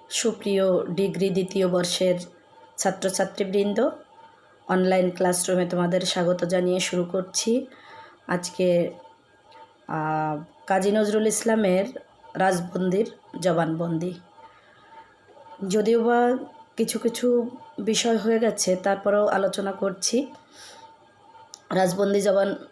সুপ্রিয় ডিগ্রি দ্বিতীয় বর্ষের ছাত্রছাত্রীবৃন্দ, অনলাইন ক্লাসরুমে তোমাদের স্বাগত জানিয়ে শুরু করছি। আজকে কাজী নজরুল ইসলামের রাজবন্দির জবানবন্দি। যদিও বা কিছু কিছু বিষয় হয়ে গেছে, তারপরেও আলোচনা করছি।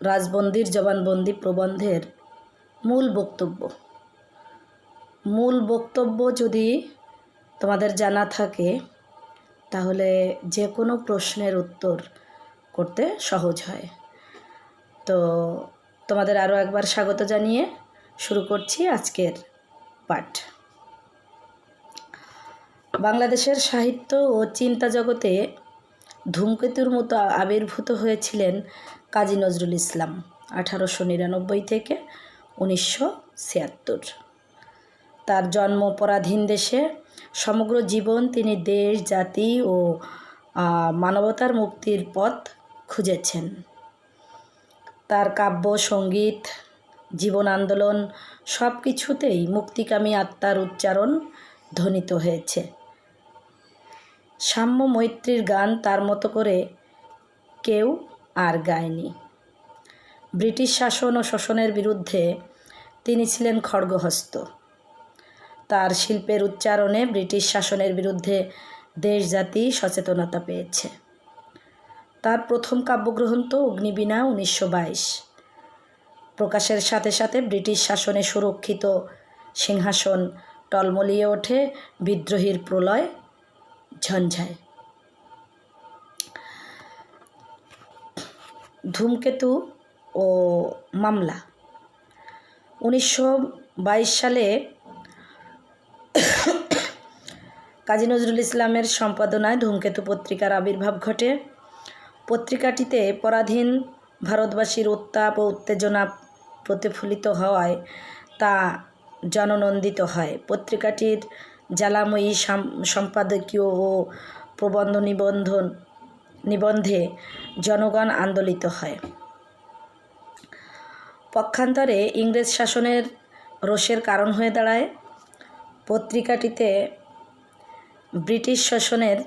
রাজবন্দির জবানবন্দি প্রবন্ধের মূল বক্তব্য যদি তোমাদের জানা থাকে তাহলে যে কোনো প্রশ্নের উত্তর করতে সহজ হয়। তো তোমাদের আরও একবার স্বাগত জানিয়ে শুরু করছি আজকের পাঠ। বাংলাদেশের সাহিত্য ও চিন্তা জগতে ধূমকেতুর মতো আবির্ভূত হয়েছিলেন কাজী নজরুল ইসলাম 1899 থেকে 1976। তার জন্ম পরাধীন দেশে। সমগ্র জীবন তিনি দেশ, জাতি ও মানবতার মুক্তির পথ খুঁজেছেন। তার কাব্য, সঙ্গীত, জীবন আন্দোলন সব কিছুতেই মুক্তিকামী আত্মার উচ্চারণ ধ্বনিত হয়েছে। সাম্য মৈত্রীর গান তার মতো করে কেউ আর গায়নি। ব্রিটিশ শাসন ও শোষণের বিরুদ্ধে তিনি ছিলেন খড়গহস্ত। তার শিল্পের উচ্চারণে ব্রিটিশ শাসনের বিরুদ্ধে দেশ জাতি সচেতনতা পেয়েছে। তার প্রথম কাব্যগ্রন্থ অগ্নিবীণা 1922 প্রকাশের সাথে সাথে ব্রিটিশ শাসনে সুরক্ষিত সিংহাসন টলমলিয়ে ওঠে বিদ্রোহীর প্রলয় ঝঞ্ঝায়। ধূমকেতু ও মামলা। 1922 সালে কাজী নজরুল ইসলামের সম্পাদনায় ধূমকেতু পত্রিকার আবির্ভাব ঘটে। পত্রিকাটিতে পরাধীন ভারতবাসীর উত্তাপ ও উত্তেজনা প্রতিফলিত হওয়ায় তা জননন্দিত হয়। পত্রিকাটির জ্বালাময়ী সম্পাদকীয় ও প্রবন্ধ নিবন্ধে জনগণ আন্দোলিত হয়। পক্ষান্তরে ইংরেজ শাসনের রোষের কারণ হয়ে দাঁড়ায়। পত্রিকাটিতে ব্রিটিশ শাসনের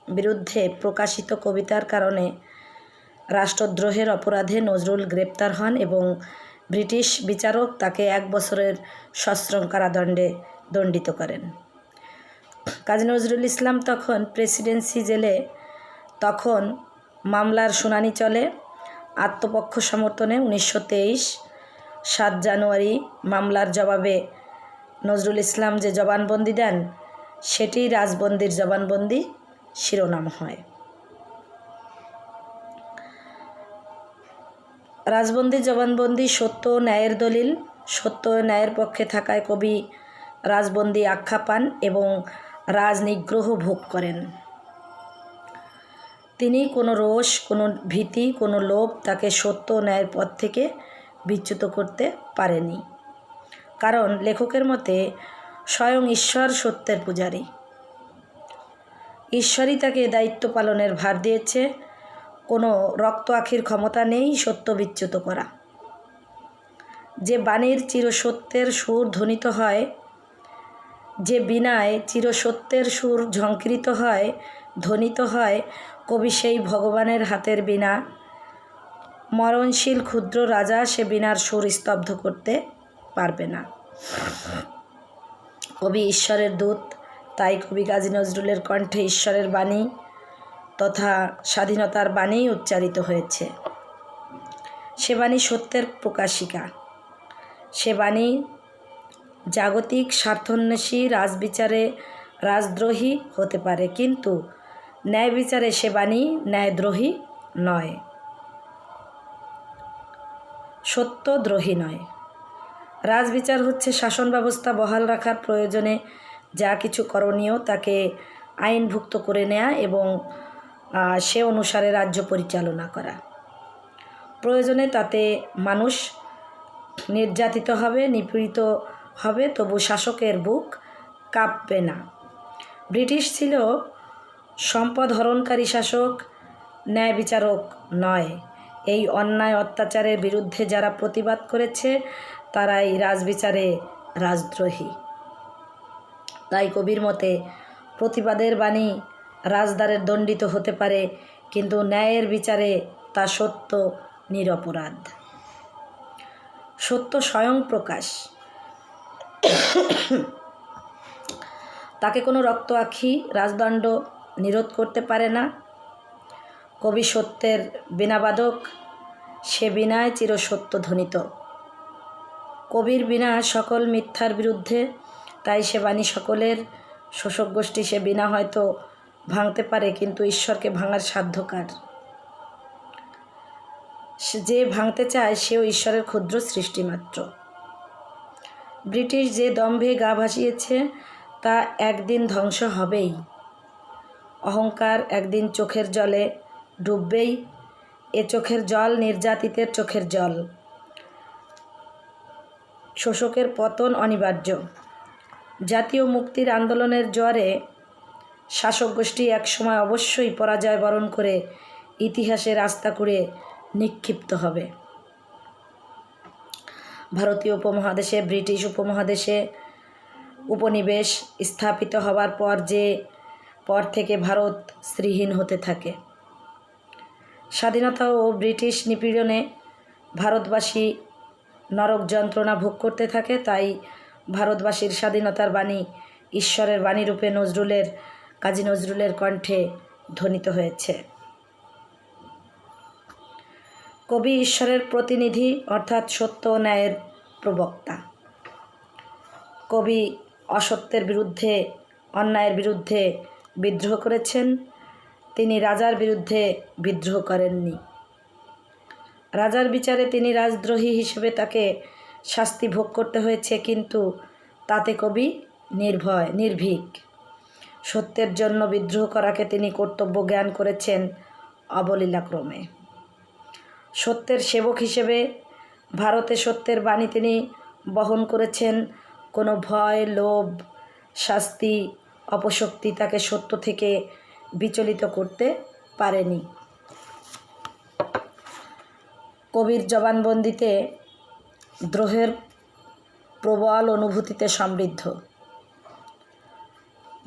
বিরুদ্ধে প্রকাশিত কবিতার কারণে রাষ্ট্রদ্রোহের অপরাধে নজরুল গ্রেপ্তার হন এবং ব্রিটিশ বিচারক তাকে 1 বছরের সশ্রম কারাদণ্ডে দণ্ডিত করেন। কাজী নজরুল ইসলাম তখন প্রেসিডেন্সি জেলে। তখন মামলার শুনানি চলে। আত্মপক্ষ সমর্থনে 1923 7 জানুয়ারি মামলার জবাবে নজরুল ইসলাম যে জবানবন্দি দেন সেটি রাজবন্দির জবানবন্দি শিরোনাম হয়। রাজবন্দির জবানবন্দি সত্য ও ন্যায়ের দলিল। সত্য ও ন্যায়ের পক্ষে থাকায় কবি রাজবন্দি আখ্যা পান এবং রাজনিগ্রহ ভোগ করেন। তিনি কোনো রোষ, কোনো ভীতি, কোনো লোভ তাকে সত্য ও ন্যায়ের পথ থেকে বিচ্যুত করতে পারেনি। কারণ লেখকের মতে স্বয়ং ঈশ্বর সত্যের পূজারী। ঈশ্বরই তাকে দায়িত্ব পালনের ভার দিয়েছে। কোনো রক্ত আখির ক্ষমতা নেই সত্য বিচ্যুত করা। যে বাণীর চিরসত্যের সুর ধ্বনিত হয়, যে বীণায় চিরসত্যের সুর ঝঙ্কৃত হয়, ধ্বনিত হয়, কবি সেই ভগবানের হাতের বীণা। মরণশীল ক্ষুদ্র রাজা সে বীণার সুর স্তব্ধ করতে পারবে না। কবি ঈশ্বরের দূত। তাই কবি কাজী নজরুলের কণ্ঠে ঈশ্বরের বাণী তথা স্বাধীনতার বাণী উচ্চারিত হয়েছে। সে বাণী সত্যের প্রকাশিকা। সে বাণী জাগতিক স্বার্থন্বেষী রাজবিচারে রাজদ্রোহী হতে পারে, কিন্তু ন্যায় বিচারে সে বাণী ন্যায়দ্রোহী নয়, সত্যদ্রোহী নয়। রাজবিচার হচ্ছে শাসন ব্যবস্থা বহাল রাখার প্রয়োজনে যা কিছু করণীয় তাকে আইনভুক্ত করে নেয়া এবং সে অনুসারে রাজ্য পরিচালনা করা। প্রয়োজনে তাতে মানুষ নির্যাতিত হবে, নিপীড়িত হবে, তবু শাসকের বুক কাঁপবে না। ব্রিটিশ ছিল সম্পদ হরণকারী শাসক, ন্যায় বিচারক নয়। এই অন্যায় অত্যাচারের বিরুদ্ধে যারা প্রতিবাদ করেছে তারাই রাজবিচারে রাজদ্রোহী। তাই কবির মতে প্রতিবাদের বাণী রাজদ্বারের দণ্ডিত হতে পারে, কিন্তু ন্যায়ের বিচারে তা সত্য নিরপরাধ। সত্য স্বয়ং প্রকাশ, তাকে কোনো রক্ত আঁখি রাজদণ্ড নিরোধ করতে পারে না। কবি সত্যের বীণাবাদক, সে বীণায় চিরসত্য ধ্বনিত। কবির বীণা সকল মিথ্যার বিরুদ্ধে, তাই সে বাণী সকলের। শোষক গোষ্ঠী সে বীণা হয়তো ভাঙতে পারে, কিন্তু ঈশ্বরকে ভাঙার সাধ্য কার? যে ভাঙতে চায় সেও ঈশ্বরের ক্ষুদ্র সৃষ্টি মাত্র। ব্রিটিশ যে দম্ভে গা ভাসিয়েছে তা একদিন ধ্বংস হবেই। অহংকার একদিন চোখের জলে ডুববেই। এ চোখের জল নির্যাতিতের চোখের জল। শোষকের পতন অনিবার্য। জাতীয় মুক্তির আন্দোলনের জোয়ারে শাসক গোষ্ঠী একসময় অবশ্যই পরাজয় বরণ করে ইতিহাসের আস্তাকুঁড়ে নিক্ষিপ্ত হবে। ভারতীয় উপমহাদেশে ব্রিটিশ উপমহাদেশে উপনিবেশ স্থাপিত হবার পর থেকে ভারত শ্রীহীন হতে থাকে। স্বাধীনতা ও ব্রিটিশ নিপীড়নে ভারতবাসী নরক যন্ত্রণা ভোগ করতে থাকে। তাই ভারতবাসীর স্বাধীনতার বাণী ঈশ্বরের বাণীরূপে কাজী নজরুলের কণ্ঠে ধ্বনিত হয়েছে। কবি ঈশ্বরের প্রতিনিধি, অর্থাৎ সত্য ও ন্যায়ের প্রবক্তা। কবি অসত্যের বিরুদ্ধে, অন্যায়ের বিরুদ্ধে বিদ্রোহ করেছেন। তিনি রাজার বিরুদ্ধে বিদ্রোহ করেননি। রাজার বিচারে তিনি রাজদ্রোহী হিসেবে তাকে শাস্তি ভোগ করতে হয়েছে, কিন্তু তাতে কবি নির্ভীক। সত্যের জন্য বিদ্রোহ করাকে তিনি কর্তব্য জ্ঞান করেছেন অবলীলাক্রমে। সত্যের সেবক হিসেবে ভারতে সত্যের বাণী তিনি বহন করেছেন। কোনো ভয়, লোভ, শাস্তি, অপশক্তি তাকে সত্য থেকে বিচলিত করতে পারেনি। কবির জবানবন্দিতে দ্রোহের প্রবল অনুভূতিতে সমৃদ্ধ।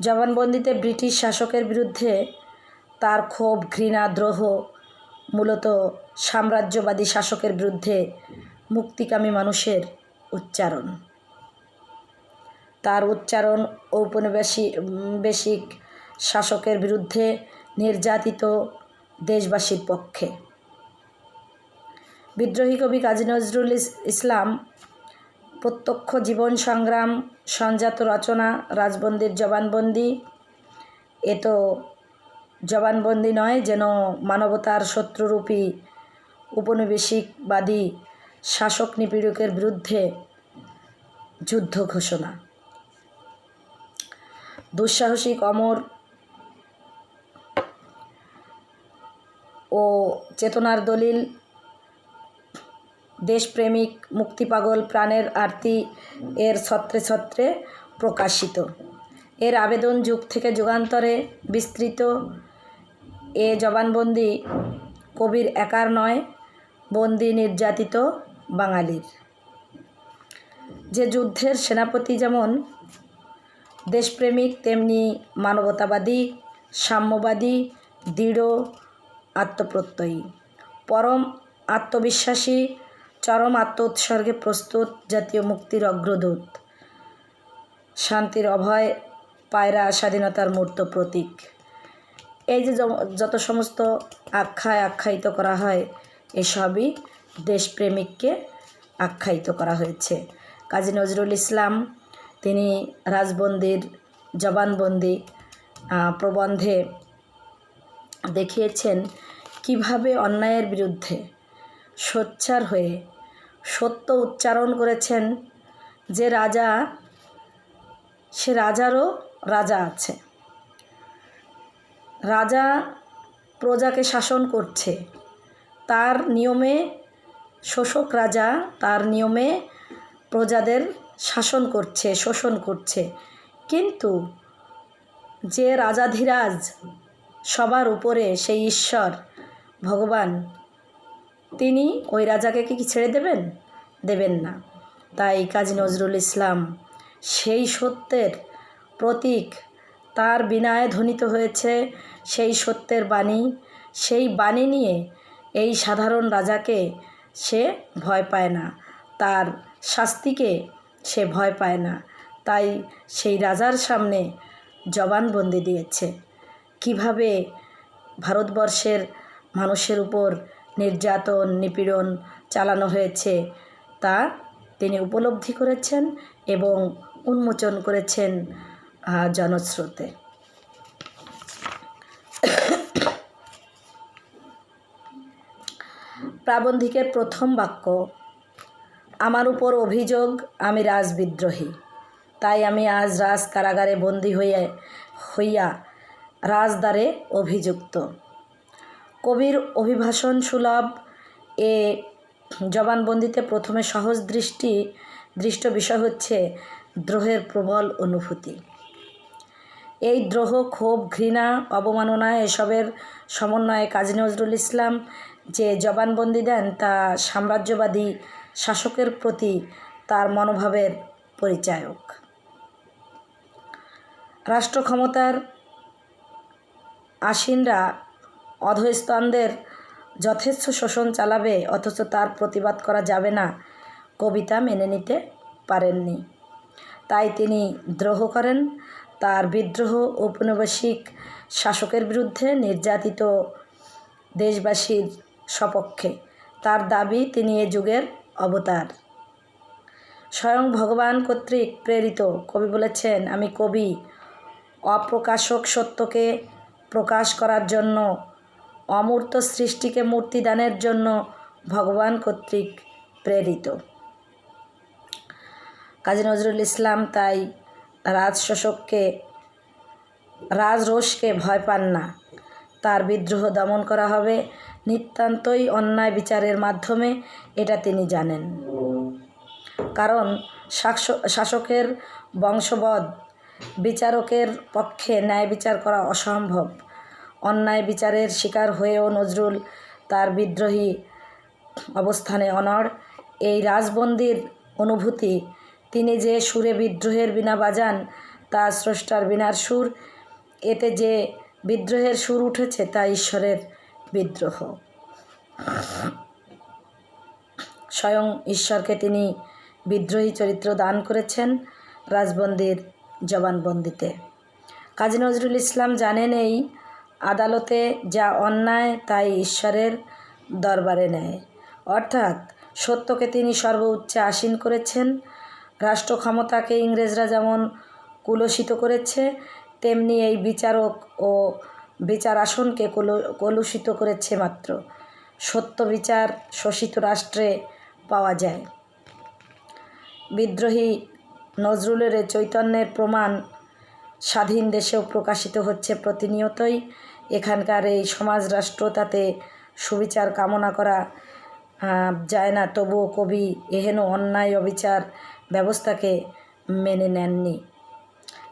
জবানবন্দিতে ব্রিটিশ শাসকের বিরুদ্ধে তার ক্ষোভ, ঘৃণা, দ্রোহ মূলত সাম্রাজ্যবাদী শাসকের বিরুদ্ধে মুক্তিকামী মানুষের উচ্চারণ। তার উচ্চারণ ঔপনিবেশিক শাসকের বিরুদ্ধে নির্যাতিত দেশবাসীর পক্ষে। বিদ্রোহী কবি কাজী নজরুল ইসলাম প্রত্যক্ষ জীবন সংগ্রাম সঞ্জাত রচনা রাজবন্দির জবানবন্দি। এ তো জবানবন্দি নয়, যেন মানবতার শত্রুরূপী উপনিবেশিকবাদী শাসক নিপীড়কের বিরুদ্ধে যুদ্ধ ঘোষণা। দুঃসাহসিক, অমর ও চেতনার দলিল, দেশপ্রেমিক, মুক্তিপাগল প্রাণের আরতি এর ছত্রে ছত্রে প্রকাশিত। এর আবেদন যুগ থেকে যুগান্তরে বিস্তৃত। এ জবানবন্দি কবির একার নয়, বন্দি নির্যাতিত বাঙালির। যে যুদ্ধের সেনাপতি যেমন দেশপ্রেমিক, তেমনি মানবতাবাদী, সাম্যবাদী, দৃঢ় আত্মপ্রত্যয়ী, পরম আত্মবিশ্বাসী, চরম আত্ম উৎসর্গে প্রস্তুত, জাতীয় মুক্তির অগ্রদূত, শান্তির অভয় পায়রা, স্বাধীনতার মূর্ত প্রতীক। এই যে যত সমস্ত আখ্যায়িত করা হয়, এসবই দেশপ্রেমিককে আখ্যায়িত করা হয়েছে। কাজী নজরুল ইসলাম তিনি রাজবন্দির জবানবন্দি প্রবন্ধে দেখিয়েছেন কিভাবে অন্যায়ের বিরুদ্ধে সোচ্চার হয়ে সত্য উচ্চারণ করেছেন। যে রাজা, সে রাজারও রাজা আছে। রাজা প্রজাকে শাসন করছে, তার নিয়মে শোষক রাজা তার নিয়মে প্রজাদের শাসন করছে, শোষণ করছে। কিন্তু যে রাজাধিরাজ সবার উপরে, সেই ঈশ্বর ভগবান, তিনি ওই রাজাকে কি ছেড়ে দেবেন না। তাই কাজী নজরুল ইসলাম সেই সত্যের প্রতীক, তার বিনায় ধ্বনিত হয়েছে সেই সত্যের বাণী। সেই বাণী নিয়ে এই সাধারণ রাজাকে সে ভয় পায় না, তার শাস্তিকে সে ভয় পায় না। তাই সেই রাজার সামনে জবানবন্দি দিয়েছে। কিভাবে ভারতবর্ষের মানুষের উপর নির্যাতন নিপীড়ন চালানো হয়েছে তা তিনি উপলব্ধি করেছেন এবং উন্মোচন করেছেন জনস্রোতে। প্রাবন্ধিকের প্রথম বাক্য, আমার উপর অভিযোগ আমি রাজবিদ্রোহী, তাই আমি আজ রাজ কারাগারে বন্দী হইয়া রাজদ্বারে অভিযুক্ত। কবির অভিভাষণ সুলভ এ জবানবন্দিতে প্রথমে সহজ দৃষ্ট বিষয় হচ্ছে দ্রোহের প্রবল অনুভূতি। এই দ্রোহ, ক্ষোভ, ঘৃণা, অবমাননা এসবের সমন্বয়ে কাজী নজরুল ইসলাম যে জবানবন্দি দেন তা সাম্রাজ্যবাদী শাসকের প্রতি তার মনোভাবের পরিচায়ক। রাষ্ট্র ক্ষমতার আসীনরা অধস্তনদের যথেচ্ছ শোষণ চালাবে অথচ তার প্রতিবাদ করা যাবে না, কবিতা মেনে নিতে পারেননি। তাই তিনি দ্রোহ করেন, তার বিদ্রোহ ঔপনিবেশিক শাসকের বিরুদ্ধে, নির্যাতিত দেশবাসীর সপক্ষে। তার দাবি তিনি এ যুগের অবতার, স্বয়ং ভগবান কর্তৃক প্রেরিত। কবি বলেছেন, আমি কবি, অপ্রকাশক সত্যকে প্রকাশ করার জন্য, অমূর্ত সৃষ্টিকে মূর্তিদানের জন্য ভগবান কর্তৃক প্রেরিত। কাজী নজরুল ইসলাম তাই রাজরোষকে ভয় পান না। তার বিদ্রোহ দমন করা হবে নিতান্তই অন্যায় বিচারের মাধ্যমে, এটা তিনি জানেন। কারণ শাসকের বংশবদ বিচারকের পক্ষে ন্যায় বিচার করা অসম্ভব। অন্যায় বিচারের শিকার হয়েও নজরুল তার বিদ্রোহী অবস্থানে অনড়। এই রাজবন্দির অনুভূতি, তিনি যে সুরে বিদ্রোহের বীণা বাজান তা স্রষ্টার বীণার সুর। এতে যে বিদ্রোহের সুর উঠেছে তা ঈশ্বরের বিদ্রোহ। স্বয়ং ঈশ্বরকে তিনি বিদ্রোহী চরিত্র দান করেছেন রাজবন্দির জবানবন্দিতে। কাজী নজরুল ইসলাম জানেন, এই আদালতে যা অন্যায় তাই ঈশ্বরের দরবারে ন্যায়, অর্থাৎ সত্যকে তিনি সর্বোচ্চে আসীন করেছেন। রাষ্ট্র ক্ষমতাকে ইংরেজরা যেমন কুলসিত করেছে, তেমনি এই বিচারক ও বিচার আসনকে কলুষিত করেছে মাত্র। সত্য বিচার শোষিত রাষ্ট্রে পাওয়া যায়। বিদ্রোহী নজরুলের চৈতন্যের প্রমাণ স্বাধীন দেশেও প্রকাশিত হচ্ছে প্রতিনিয়তই। এখানকার এই সমাজ রাষ্ট্র, তাতে সুবিচার কামনা করা যায় না, তবুও কবি এহেন অন্যায় অবিচার ব্যবস্থাকে মেনে নেননি।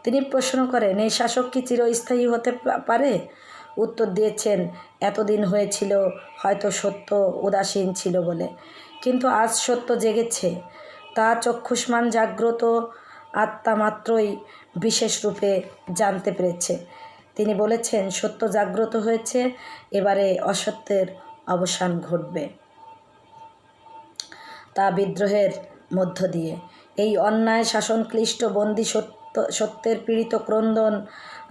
তিনি প্রশ্ন করেন, এই শাসক কি চিরস্থায়ী হতে পারে? উত্তর দিয়েছেন, এতদিন হয়েছিল হয়তো সত্য উদাসীন ছিল বলে, কিন্তু আজ সত্য জেগেছে, তা চক্ষুষ্মান জাগ্রত আত্মা মাত্রই বিশেষ রূপে জানতে পেরেছে। তিনি বলেছেন, সত্য জাগ্রত হয়েছে, এবারে অসত্যের অবসান ঘটবে, তা বিদ্রোহের মধ্য দিয়ে। এই অন্যায় শাসন ক্লিষ্ট বন্দি সত্যের পীড়িত ক্রন্দন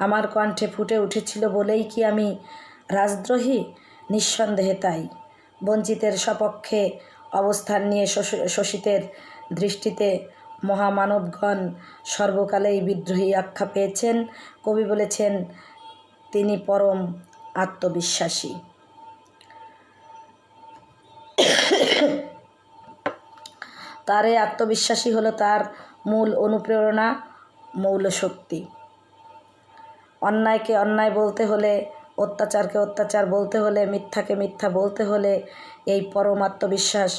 আমার কণ্ঠে ফুটে উঠেছিল বলেই কি আমি রাজদ্রোহী? নিঃসন্দেহে তাই। বঞ্চিতের সপক্ষে অবস্থান নিয়ে শোষিতের দৃষ্টিতে মহামানবগণ সর্বকালেই বিদ্রোহী আখ্যা পেয়েছেন। কবি বলেছেন, তিনি পরম আত্মবিশ্বাসী। তার এই আত্মবিশ্বাসী হলো তার মূল অনুপ্রেরণা, মৌলশক্তি। অন্যায়কে অন্যায় বলতে হলে, অত্যাচারকে অত্যাচার বলতে হলে, মিথ্যাকে মিথ্যা বলতে হলে এই পরম আত্মবিশ্বাস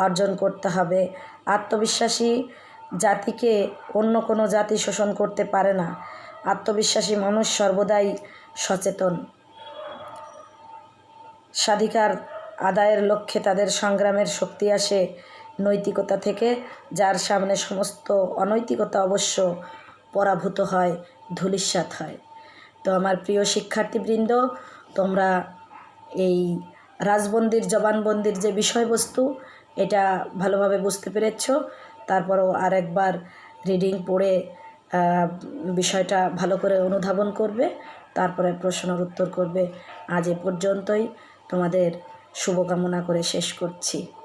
অর্জন করতে হবে। আত্মবিশ্বাসী জাতিকে অন্য কোনো জাতি শোষণ করতে পারে না। আত্মবিশ্বাসী মানুষ সর্বদাই সচেতন। স্বাধিকার আদায়ের লক্ষ্যে তাদের সংগ্রামের শক্তি আসে নৈতিকতা থেকে, যার সামনে সমস্ত অনৈতিকতা অবশ্য পরাভূত হয় ধূলিসাৎ হয়। তো আমার প্রিয় শিক্ষার্থীবৃন্দ, তোমরা এই রাজবন্দির জবানবন্দির যে বিষয়বস্তু এটা ভালোভাবে বুঝতে পেরেছ। তারপরেও আরেকবার রিডিং পড়ে বিষয়টা ভালো করে অনুধাবন করবে, তারপরে প্রশ্নের উত্তর করবে। আজ এ পর্যন্তই, তোমাদের শুভকামনা করে শেষ করছি।